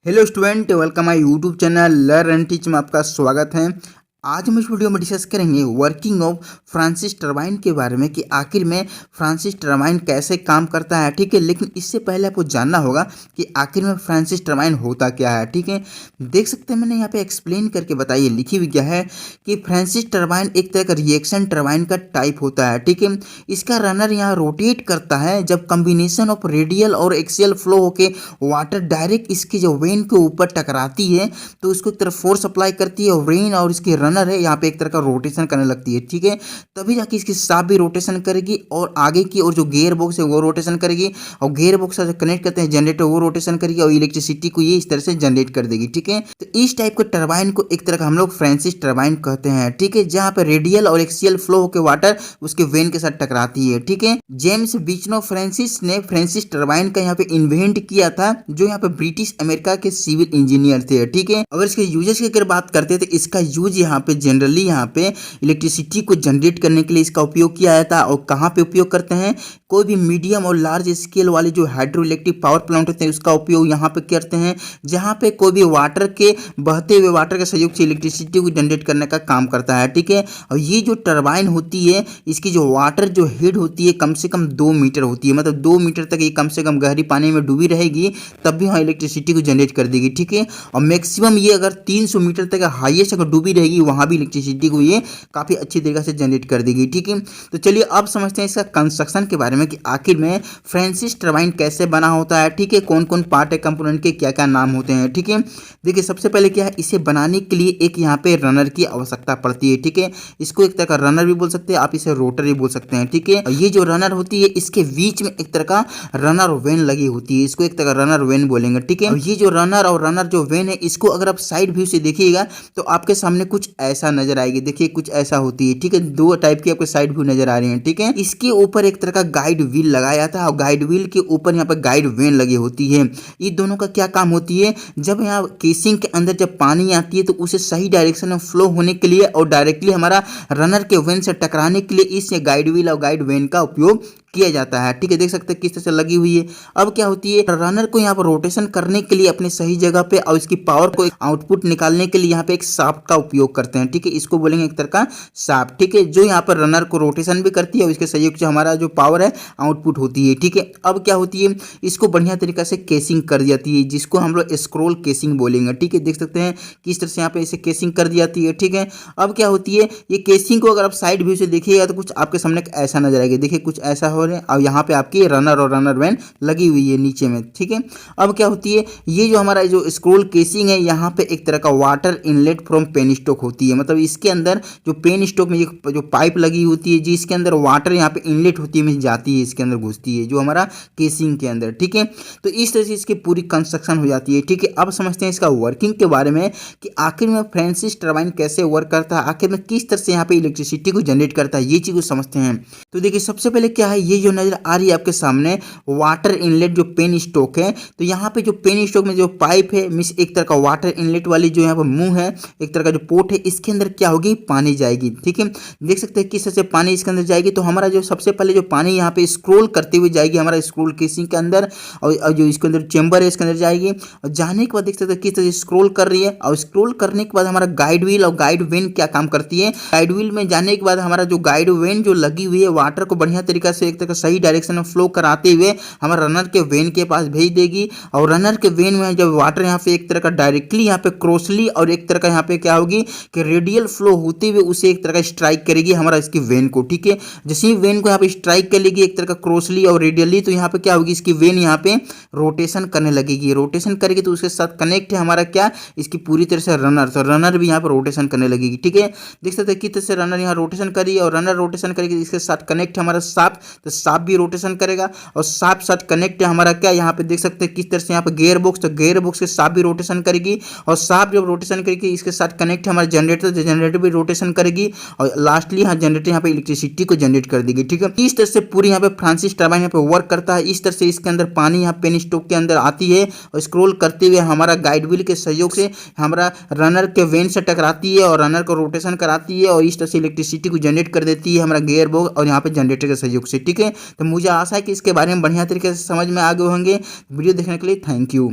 Hello student, welcome my YouTube channel learn and teach में आपका स्वागत है। आज हम इस वीडियो में डिस्कस करेंगे वर्किंग ऑफ फ्रांसिस टरबाइन के बारे में कि आखिर में फ्रांसिस टरबाइन कैसे काम करता है। ठीक है, लेकिन इससे पहले आपको जानना होगा कि आखिर में फ्रांसिस टरबाइन होता क्या है। ठीक है, देख सकते हैं मैंने यहाँ पे एक्सप्लेन करके बताइए, लिखी हुई क्या है कि फ्रांसिस टरबाइन एक तरह का रिएक्शन टरबाइन का टाइप होता है। ठीक है, इसका रनर यहाँ रोटेट करता है जब कम्बिनेशन ऑफ रेडियल और एक्सियल फ्लो होके वाटर डायरेक्ट इसके जो वेन के ऊपर टकराती है तो उसको एक तरफ फोर्स अप्लाई करती है और वेन और इसके रनर है यहाँ पे एक तरह का रोटेशन करने लगती है। ठीक है, तभी जाके इसकी शाफ्ट भी रोटेशन करेगी और आगे की और जो गियर बॉक्स है वो रोटेशन करेगी और गियर बॉक्स से कनेक्ट करते हैं जनरेटर वो रोटेशन करेगी और इलेक्ट्रिसिटी को ये इस तरह से जनरेट कर देगी। ठीक है, तो इस टाइप के टरबाइन को एक तरह का हम लोग फ्रांसिस टरबाइन कहते हैं। ठीक है, जहाँ पे रेडियल और एक्सियल फ्लो होकर वाटर उसके वेन के साथ टकराती है। ठीक है, जेम्स बिचनो फ्रांसिस ने फ्रांसिस टरबाइन का यहाँ पे इन्वेंट किया था, जो यहाँ पे ब्रिटिश अमेरिका के सिविल इंजीनियर थे। ठीक है, अगर इसके यूजेस की अगर बात करते हैं तो इसका यूज यहाँ पे जनरली यहाँ पे इलेक्ट्रिसिटी को जनरेट करने के लिए इसका उपयोग किया जाता है। और कहाँ पे उपयोग करते हैं, कोई भी मीडियम और लार्ज स्केल वाली जो हाइड्रो इलेक्ट्रिक पावर प्लांट होते हैं उसका उपयोग यहाँ पे करते हैं, जहाँ पे कोई भी वाटर के बहते हुए वाटर के सहयोग से इलेक्ट्रिसिटी को जनरेट करने का काम करता है। ठीक है, और ये जो टरबाइन होती है इसकी जो वाटर जो हेड होती है कम से कम 2 मीटर होती है, मतलब 2 मीटर तक ये कम से कम गहरी पानी में डूबी रहेगी तब भी वहाँ इलेक्ट्रिसिटी को जनरेट कर देगी। ठीक है, और मैक्सिमम ये अगर 300 मीटर तक हाईएस्ट अगर डूबी रहेगी वहाँ भी इलेक्ट्रिसिटी को ये काफ़ी अच्छी तरीके से जनरेट कर देगी। ठीक है, तो चलिए अब समझते हैं इसका कंस्ट्रक्शन के बारे में कि आखिर में फ्रांसिस टरबाइन कैसे बना होता है। ठीक है, कौन कौन पार्ट है, कंपोनेंट के क्या क्या नाम होते हैं। ठीक है, देखिए सबसे पहले क्या है, इसे बनाने के लिए एक यहाँ पे रनर की आवश्यकता पड़ती है। ठीक है, इसको एक तरह का रनर भी बोल सकते हैं, आप इसे रोटर भी बोल सकते हैं। ठीक है, और ये जो रनर होती है इसके बीच में एक तरह का रनर वेन लगी होती है, इसको एक तरह का रनर वेन बोलेंगे। ठीक है, और ये जो रनर और रनर जो वेन है इसको अगर आप साइड व्यू से देखिएगा तो आपके सामने कुछ ऐसा नजर आएगी। देखिए कुछ ऐसा होती है। ठीक है, दो टाइप की आपको साइड व्यू नजर आ रही है। ठीक है, इसके ऊपर एक तरह का गाइड व्हील लगाया जाता है और गाइड व्हील के ऊपर यहाँ पर गाइड वेन लगी होती है। ये दोनों का क्या काम होती है, जब यहाँ केसिंग के अंदर जब पानी आती है तो उसे सही डायरेक्शन में फ्लो होने के लिए और डायरेक्टली हमारा रनर के वेन से टकराने के लिए इस गाइड व्हील और गाइड वेन का उपयोग किया जाता है। ठीक है, देख सकते हैं किस तरह से लगी हुई है। अब क्या होती है, रनर को यहाँ पर रोटेशन करने के लिए अपने सही जगह पे और इसकी पावर को आउटपुट निकालने के लिए यहाँ पे एक शाफ्ट का उपयोग करते हैं। ठीक है, इसको बोलेंगे एक तरह का शाफ्ट। ठीक है, जो यहाँ पर रनर को रोटेशन भी करती है और इसके सहयोग से हमारा जो पावर है आउटपुट होती है। ठीक है, अब क्या होती है, इसको बढ़िया तरीके से केसिंग कर दी जाती है जिसको हम लोग स्क्रोल केसिंग बोलेंगे। ठीक है, देख सकते हैं किस तरह से यहाँ पे इसे केसिंग कर दी जाती है। ठीक है, अब क्या होती है, ये केसिंग को अगर आप साइड व्यू से देखिएगा तो कुछ आपके सामने ऐसा नजर आएगा। देखिए कुछ ऐसा हो रहा है और यहाँ पे आपकी रनर और रनर वैन लगी हुई है नीचे में। ठीक है, अब क्या होती है, ये जो हमारा जो स्क्रोल केसिंग है यहाँ पे एक तरह का water inlet from penstock होती है, मतलब इसके अंदर जो पेन स्टॉक में जो पाइप लगी होती है जिसके अंदर वाटर यहाँ पे इनलेट होती है, मीन जाती है, इसके अंदर घुसती है जो हमारा केसिंग के अंदर। ठीक है, तो इस तरह से इसकी पूरी कंस्ट्रक्शन हो जाती है। ठीक है, अब समझते हैं इसका वर्किंग के बारे में कि आखिर में फ्रांसिस टरबाइन कैसे वर्क करता है, आखिर में किस तरह से यहाँ पे इलेक्ट्रिसिटी को जनरेट करता है, ये चीज को समझते हैं। तो देखिए सबसे पहले क्या है, ये जो नजर आ रही है आपके सामने वाटर इनलेट जो पेन स्टॉक है, तो यहाँ पे जो पेन स्टॉक में जो पाइप है मिस एक तरह का वाटर इनलेट वाली जो यहाँ पर मुंह है, एक तरह का जो पोर्ट है, इसके अंदर क्या होगी, पानी जाएगी। ठीक है, देख सकते हैं किस तरह से पानी इसके अंदर जाएगी। तो हमारा जो सबसे पहले जो पानी यहाँ पे स्क्रोल करते हुए जाएगी हमारा स्क्रोल केसिंग के अंदर और जो इसके अंदर चेंबर है इसके अंदर जाएगी और जाने के बाद देख सकते हैं किस तरह से स्क्रोल कर रही है। और स्क्रोल करने के बाद हमारा गाइड व्हील और गाइड वेन क्या काम करती है, गाइड व्हील में जाने के बाद हमारा जो गाइड वेन जो लगी हुई है वाटर को बढ़िया तरीका से एक तरह का सही डायरेक्शन में फ्लो कराते हुए हमारा रनर के वेन के पास भेज देगी और रनर के वेन में जब वाटर यहाँ पे एक तरह का डायरेक्टली यहाँ पे क्रॉसली और एक तरह का यहाँ पे क्या होगी कि रेडियल फ्लो होते हुए उसे एक तरह का स्ट्राइक करेगी हमारा इसकी वेन को। ठीक है, जैसे ही वेन को यहाँ पे स्ट्राइक कर लेगी एक तरह का क्रॉसली और रेडियली, तो यहाँ पे क्या होगी, इसकी वेन यहाँ पे रोटेशन करने लगेगी। रोटेशन करेगी तो उसके साथ कनेक्ट है हमारा क्या, इसकी पूरी तरह से रनर, तो रनर भी यहाँ पे रोटेशन करने लगेगी। ठीक है, देख सकते हैं किस तरह से रनर यहाँ रोटेशन करी और रनर रोटेशन करेगी, इसके साथ कनेक्ट है हमारा साफ, तो साफ भी रोटेशन करेगा और साफ साथ कनेक्ट है हमारा क्या, यहाँ पे देख सकते हैं किस तरह से यहाँ पे गियर बॉक्स, तो गियर बॉक्स के साथ भी रोटेशन करेगी और साफ जब रोटेशन करेगी इसके साथ कनेक्ट है हमारा जनरेटर, जो जनरेटर भी रोटेशन करेगी और लास्टली यहाँ जनरेटर यहाँ पे इलेक्ट्रिसिटी को जनरेट कर देगी। ठीक है, इस तरह से पूरी यहाँ पे फ्रांसिस टरबाइन यहाँ पे वर्क करता है। इस तरह से इसके अंदर पानी यहाँ पेन स्टॉक के अंदर आती है और स्क्रोल करते हुए हमारा गाइड व्हील के सहयोग से हमारा रनर के वेन से टकराती है और रनर को रोटेशन कराती है और इस तरह से इलेक्ट्रिसिटी को जनरेट कर देती है हमारा गियर बॉक्स और यहाँ पे जनरेटर के सहयोग से। ठीक है, तो मुझे आशा है कि इसके बारे में बढ़िया तरीके से समझ में आ गए होंगे। वीडियो देखने के लिए थैंक यू।